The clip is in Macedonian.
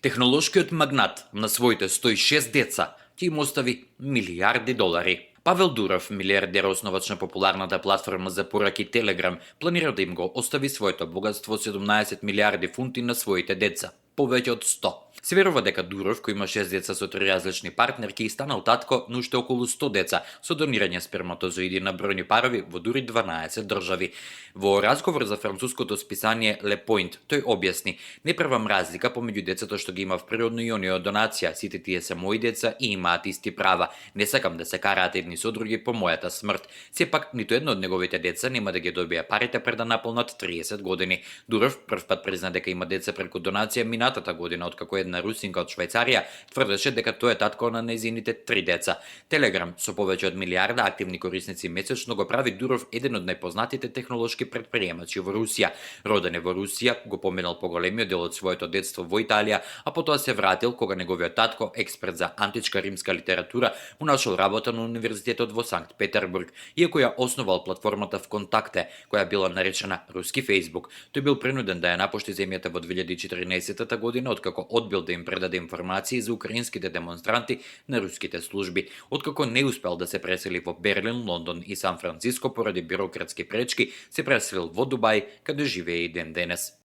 Технолошкиот магнат на своите 106 деца ќе им остави милиарди долари. Павел Дуров, милиардер основач на популарната платформа за пораки Телеграм, планира да им го остави своето богатство 17 милиарди фунти на своите деца, повеќе од 100. Се верува дека Дуров, кој има 6 деца со 3 различни партнерки, станал татко на уште околу 100 деца со донирање сперматозоиди на бројни парови во дури 12 држави. Во разговор за француското списание Le Point, тој објасни: "Не правам разлика помеѓу децата што ги имав природно и оние од донација, сите тие се мои деца и имаат исти права. Не сакам да се караат едни со други по мојата смрт. Сепак ниту едно од неговите деца нема да ги добие парите пред да наполнат 30 години." Дуров првпат призна дека има деца преку донација минатата година, откако една русинка од Швајцарија тврдеше дека тој е татко на нејзините 3 деца. Телеграм со повеќе од милиарда активни корисници месечно го прави Дуров еден од најпознатите технолошки претприемачи во Русија. Роден е во Русија, го поминал поголемиот дел од своето детство во Италија, а потоа се вратил кога неговиот татко, експерт за античка римска литература, му нашол работа на универзитетот во Санкт Петербург, иако ја основал платформата ВКонтакте, која била наречена руски Фејсбук. Тој бил принуден да ја напушти земјата во 2014 година, откако одбил да им предаде информации за украинските демонстранти на руските служби. Откако не успел да се пресели во Берлин, Лондон и Сан Франциско поради бирократски пречки, се преселил во Дубај, каде живее и ден денес.